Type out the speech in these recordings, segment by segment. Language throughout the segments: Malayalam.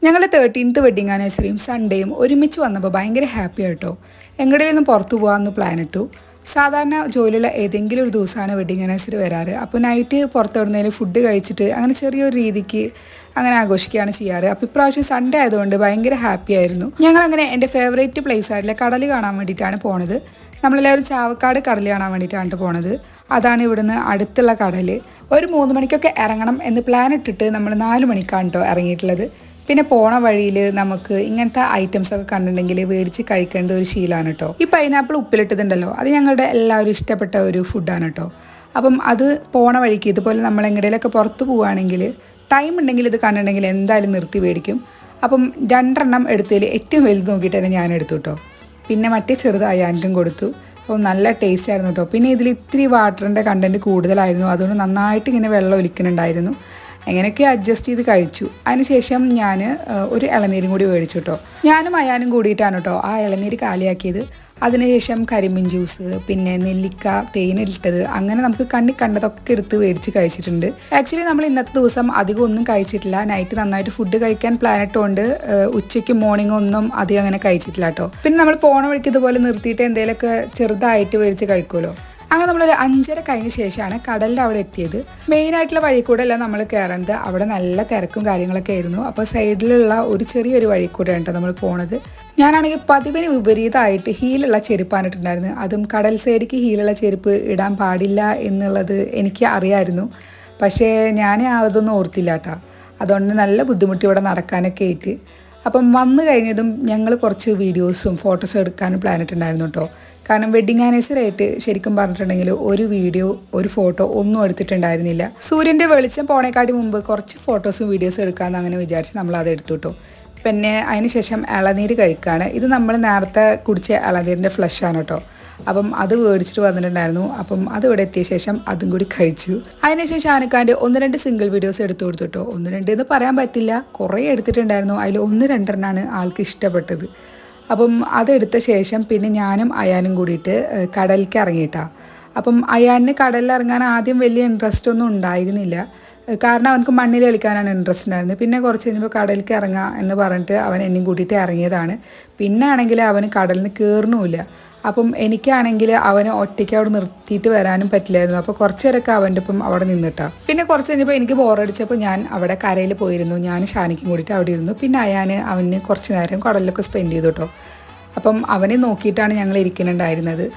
ഞങ്ങളുടെ 13th വെഡിങ് ആനിവേഴ്സറിയും സൺഡേയും ഒരുമിച്ച് വന്നപ്പോൾ ഭയങ്കര ഹാപ്പി ആയിട്ടോ. എങ്ങടെയൊന്നും പുറത്തു പോകാമെന്ന് പ്ലാൻ ഇട്ടു. സാധാരണ ജോലിയുള്ള ഏതെങ്കിലും ഒരു ദിവസമാണ് വെഡിങ് ആനിവേഴ്സറി വരാറ്. അപ്പോൾ നൈറ്റ് പുറത്തെവിടുന്നേലും ഫുഡ് കഴിച്ചിട്ട് അങ്ങനെ ചെറിയൊരു രീതിക്ക് അങ്ങനെ ആഘോഷിക്കുകയാണ് ചെയ്യാറ്. അപ്പോൾ ഇപ്രാവശ്യം സൺഡേ ആയതുകൊണ്ട് ഭയങ്കര ഹാപ്പി ആയിരുന്നു. ഞങ്ങളങ്ങനെ എൻ്റെ ഫേവറേറ്റ് പ്ലേസ് ആയിട്ടുള്ള കടൽ കാണാൻ വേണ്ടിയിട്ടാണ് പോണത്. നമ്മളെല്ലാവരും ചാവക്കാട് കടൽ കാണാൻ വേണ്ടിയിട്ടാണ് പോണത്. അതാണ് ഇവിടുന്ന് അടുത്തുള്ള കടൽ. ഒരു 3 മണിക്കൊക്കെ ഇറങ്ങണം എന്ന് പ്ലാൻ ഇട്ടിട്ട് നമ്മൾ 4 മണിക്കാണ് കേട്ടോ ഇറങ്ങിയിട്ടുള്ളത്. പിന്നെ പോണ വഴിയിൽ നമുക്ക് ഇങ്ങനത്തെ ഐറ്റംസ് ഒക്കെ കണ്ടിട്ടുണ്ടെങ്കിൽ മേടിച്ച് കഴിക്കേണ്ട ഒരു ശീലമാണ് കേട്ടോ. ഈ പൈനാപ്പിൾ ഉപ്പിലിട്ടതുണ്ടല്ലോ, അത് ഞങ്ങളുടെ എല്ലാവരും ഇഷ്ടപ്പെട്ട ഒരു ഫുഡാണ് കേട്ടോ. അപ്പം അത് പോണ വഴിക്ക് ഇതുപോലെ നമ്മൾ എങ്ങടെയൊക്കെ പുറത്ത് പോവുകയാണെങ്കിൽ ടൈം ഉണ്ടെങ്കിൽ ഇത് കണ്ടിട്ടുണ്ടെങ്കിൽ എന്തായാലും നിർത്തി മേടിക്കും. അപ്പം 2 എണ്ണം എടുത്തതിൽ ഏറ്റവും വലുത് നോക്കിയിട്ട് തന്നെ ഞാൻ എടുത്തു കേട്ടോ. പിന്നെ മറ്റേ ചെറുതായി ആൻറ്റും കൊടുത്തു. അപ്പോൾ നല്ല ടേസ്റ്റ് ആയിരുന്നു കേട്ടോ. പിന്നെ ഇതിൽ ഇത്തിരി വാട്ടറിൻ്റെ കണ്ടൻറ്റ് കൂടുതലായിരുന്നു, അതുകൊണ്ട് നന്നായിട്ട് ഇങ്ങനെ വെള്ളം ഒലിക്കുന്നുണ്ടായിരുന്നു. എങ്ങനെയൊക്കെ അഡ്ജസ്റ്റ് ചെയ്ത് കഴിച്ചു. അതിനുശേഷം ഞാൻ ഒരു ഇളനീരും കൂടി മേടിച്ചു കേട്ടോ. ഞാനും അയാനും കൂടിയിട്ടാണ് കേട്ടോ ആ ഇളനീര് കാലിയാക്കിയത്. അതിനുശേഷം കരിമ്പിൻ ജ്യൂസ്, പിന്നെ നെല്ലിക്ക, തേനിട്ടത്, അങ്ങനെ നമുക്ക് കണ്ടതൊക്കെ എടുത്ത് മേടിച്ച് കഴിച്ചിട്ടുണ്ട്. ആക്ച്വലി നമ്മൾ ഇന്നത്തെ ദിവസം അധികം ഒന്നും കഴിച്ചിട്ടില്ല. നൈറ്റ് നന്നായിട്ട് ഫുഡ് കഴിക്കാൻ പ്ലാൻ ഇട്ടുകൊണ്ട് ഉച്ചയ്ക്കും മോർണിംഗും ഒന്നും അധികം അങ്ങനെ കഴിച്ചിട്ടില്ല കേട്ടോ. പിന്നെ നമ്മൾ പോണ വഴിക്ക് ഇതുപോലെ നിർത്തിയിട്ട് എന്തെങ്കിലുമൊക്കെ ചെറുതായിട്ട് മേടിച്ച് കഴിക്കുമല്ലോ. അങ്ങനെ നമ്മളൊരു 5:30 കഴിഞ്ഞ ശേഷമാണ് കടലിൻ്റെ അവിടെ എത്തിയത്. മെയിനായിട്ടുള്ള വഴി കൂടെ അല്ല നമ്മൾ കയറേണ്ടത്. അവിടെ നല്ല തിരക്കും കാര്യങ്ങളൊക്കെ ആയിരുന്നു. അപ്പോൾ സൈഡിലുള്ള ഒരു ചെറിയൊരു വഴി കൂടെയാണ് കേട്ടോ നമ്മൾ പോണത്. ഞാനാണെങ്കിൽ പതിവിന് വിപരീതമായിട്ട് ഹീലുള്ള ചെരുപ്പാണ് ഇട്ടിട്ടുണ്ടായിരുന്നത്. അതും കടൽ സൈഡിക്ക് ഹീലുള്ള ചെരുപ്പ് ഇടാൻ പാടില്ല എന്നുള്ളത് എനിക്ക് അറിയാമായിരുന്നു. പക്ഷേ ഞാൻ അതൊന്നും ഓർത്തില്ല കേട്ടോ. അതുകൊണ്ട് നല്ല ബുദ്ധിമുട്ടി ഇവിടെ നടക്കാനൊക്കെ ആയിട്ട്. അപ്പം വന്നു കഴിഞ്ഞതും ഞങ്ങൾ കുറച്ച് വീഡിയോസും ഫോട്ടോസും എടുക്കാനും പ്ലാൻ ഇട്ടുണ്ടായിരുന്നു കേട്ടോ. കാരണം വെഡിങ് ആനിവേഴ്സറി ആയിട്ട് ശരിക്കും പറഞ്ഞിട്ടുണ്ടെങ്കിൽ ഒരു വീഡിയോ ഒരു ഫോട്ടോ ഒന്നും എടുത്തിട്ടുണ്ടായിരുന്നില്ല. സൂര്യൻ്റെ വെളിച്ചം പോണേക്കാട്ടി മുമ്പ് കുറച്ച് ഫോട്ടോസും വീഡിയോസും എടുക്കാമെന്ന് അങ്ങനെ വിചാരിച്ച് നമ്മൾ അത് എടുത്തു കേട്ടോ. പിന്നെ അതിന് ശേഷം ഇളനീര് കഴിക്കുകയാണ്. ഇത് നമ്മൾ നേരത്തെ കുടിച്ച ഇളനീരിൻ്റെ ഫ്ലഷാണ് കേട്ടോ. അപ്പം അത് മേടിച്ചിട്ട് വന്നിട്ടുണ്ടായിരുന്നു. അപ്പം അത് ഇവിടെ എത്തിയ ശേഷം അതും കൂടി കഴിച്ചു. അതിനുശേഷം ആനക്കാൻ്റെ 1-2 സിംഗിൾ വീഡിയോസ് എടുത്തു കൊടുത്തു കേട്ടോ. 1-2 എന്ന് പറയാൻ പറ്റില്ല, കുറേ എടുത്തിട്ടുണ്ടായിരുന്നു. അതിൽ 1-2 ആൾക്ക് ഇഷ്ടപ്പെട്ടത്. അപ്പം അതെടുത്ത ശേഷം പിന്നെ ഞാനും അയാനും കൂടിയിട്ട് കടലിലേക്ക് ഇറങ്ങിയിട്ടാണ്. അപ്പം അയാന് കടലിൽ ഇറങ്ങാൻ ആദ്യം വലിയ ഇൻട്രസ്റ്റ് ഒന്നും ഉണ്ടായിരുന്നില്ല. കാരണം അവനക്ക് മണ്ണിൽ കളിക്കാനാണ് ഇൻട്രസ്റ്റ് ഉണ്ടായിരുന്നത്. പിന്നെ കുറച്ച് കഴിഞ്ഞപ്പോൾ കടലിലേക്ക് ഇറങ്ങാം എന്ന് പറഞ്ഞിട്ട് അവൻ എന്നെയും കൂട്ടിയിട്ട് ഇറങ്ങിയതാണ്. പിന്നെ ആണെങ്കിൽ അവന് കടലിൽ നിന്ന് കയറണമില്ല. അപ്പം എനിക്കാണെങ്കിൽ അവനെ ഒറ്റയ്ക്ക് അവിടെ നിർത്തിയിട്ട് വരാനും പറ്റില്ലായിരുന്നു. അപ്പോൾ കുറച്ച് നേരമൊക്കെ അവൻ്റെ ഒപ്പം അവിടെ നിന്നിട്ടാണ്. പിന്നെ കുറച്ച് കഴിഞ്ഞപ്പോൾ എനിക്ക് ബോറടിച്ചപ്പോൾ ഞാൻ അവിടെ കരയിൽ പോയിരുന്നു. ഞാൻ ഷാനിക്കും കൂടിയിട്ട് അവിടെ ഇരുന്നു. പിന്നെ അവന് കുറച്ച് നേരം കടലിലൊക്കെ സ്പെൻഡ് ചെയ്തു കേട്ടോ. അപ്പം അവനെ നോക്കിയിട്ടാണ് ഞങ്ങൾ ഇരിക്കുന്നുണ്ടായിരുന്നത്.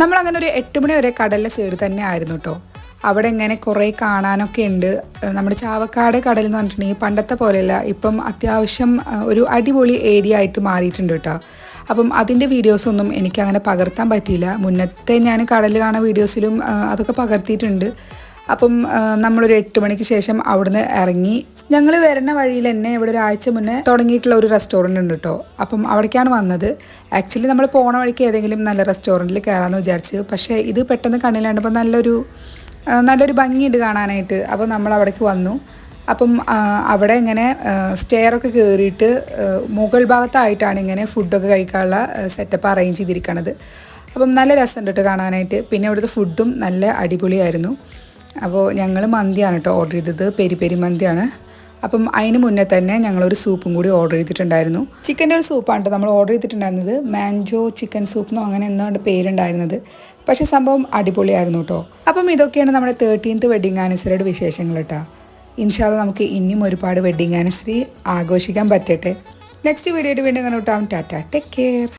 നമ്മളങ്ങനെ ഒരു 8 മണി വരെ കടലിലെ സൈഡ് തന്നെ ആയിരുന്നു കേട്ടോ. അവിടെ ഇങ്ങനെ കുറേ കാണാനൊക്കെ ഉണ്ട്. നമ്മുടെ ചാവക്കാട് കടൽ എന്ന് പറഞ്ഞിട്ടുണ്ടെങ്കിൽ പണ്ടത്തെ പോലെയല്ല, ഇപ്പം അത്യാവശ്യം ഒരു അടിപൊളി ഏരിയ ആയിട്ട് മാറിയിട്ടുണ്ട് കേട്ടോ. അപ്പം അതിൻ്റെ വീഡിയോസൊന്നും എനിക്കങ്ങനെ പകർത്താൻ പറ്റിയില്ല. മുന്നത്തെ ഞാൻ കടൽ കാണുന്ന വീഡിയോസിലും അതൊക്കെ പകർത്തിയിട്ടുണ്ട്. അപ്പം നമ്മളൊരു 8 മണിക്ക് ശേഷം അവിടുന്ന് ഇറങ്ങി. ഞങ്ങൾ വരുന്ന വഴിയിൽ തന്നെ ഇവിടെ ഒരാഴ്ച മുന്നേ തുടങ്ങിയിട്ടുള്ള ഒരു റെസ്റ്റോറൻറ്റ് ഉണ്ട് കേട്ടോ. അപ്പം അവിടേക്കാണ് വന്നത്. ആക്ച്വലി നമ്മൾ പോണ വഴിക്ക് ഏതെങ്കിലും നല്ല റെസ്റ്റോറൻറ്റിൽ കയറാമെന്ന് വിചാരിച്ച്, പക്ഷേ ഇത് പെട്ടെന്ന് കണ്ണിലാണ്ടപ്പോൾ നല്ലൊരു ഭംഗിയുണ്ട് കാണാനായിട്ട്. അപ്പോൾ നമ്മൾ അവിടേക്ക് വന്നു. അപ്പം അവിടെ ഇങ്ങനെ സ്റ്റെയറൊക്കെ കയറിയിട്ട് മുകൾ ഭാഗത്തായിട്ടാണ് ഇങ്ങനെ ഫുഡൊക്കെ കഴിക്കാനുള്ള സെറ്റപ്പ് അറേഞ്ച് ചെയ്തിരിക്കണത്. അപ്പം നല്ല രസമുണ്ട് കേട്ടോ കാണാനായിട്ട്. പിന്നെ ഇവിടുത്തെ ഫുഡും നല്ല അടിപൊളിയായിരുന്നു. അപ്പോൾ ഞങ്ങൾ മന്തിയാണ് കേട്ടോ ഓർഡർ ചെയ്തത്, പെരി മന്തിയാണ്. അപ്പം അതിന് മുന്നേ തന്നെ ഞങ്ങളൊരു സൂപ്പും കൂടി ഓർഡർ ചെയ്തിട്ടുണ്ടായിരുന്നു. ചിക്കൻ്റെ ഒരു സൂപ്പാണ് കേട്ടോ നമ്മൾ ഓർഡർ ചെയ്തിട്ടുണ്ടായിരുന്നത്. മാൻജോ ചിക്കൻ സൂപ്പ് എന്നോ അങ്ങനെ എന്താണ്ട് പേരുണ്ടായിരുന്നത്. പക്ഷേ സംഭവം അടിപൊളിയായിരുന്നു കേട്ടോ. അപ്പം ഇതൊക്കെയാണ് നമ്മുടെ 13th വെഡിങ് ആനിവേഴ്സറിയുടെ വിശേഷങ്ങൾ കേട്ടോ. ഇൻഷാ അല്ലാഹ് നമുക്ക് ഇനിയും ഒരുപാട് വെഡിങ് ആനിവേഴ്സറി ആഘോഷിക്കാൻ പറ്റട്ടെ. നെക്സ്റ്റ് വീഡിയോ ആയിട്ട് വീണ്ടും കാണാം. Tata, take care.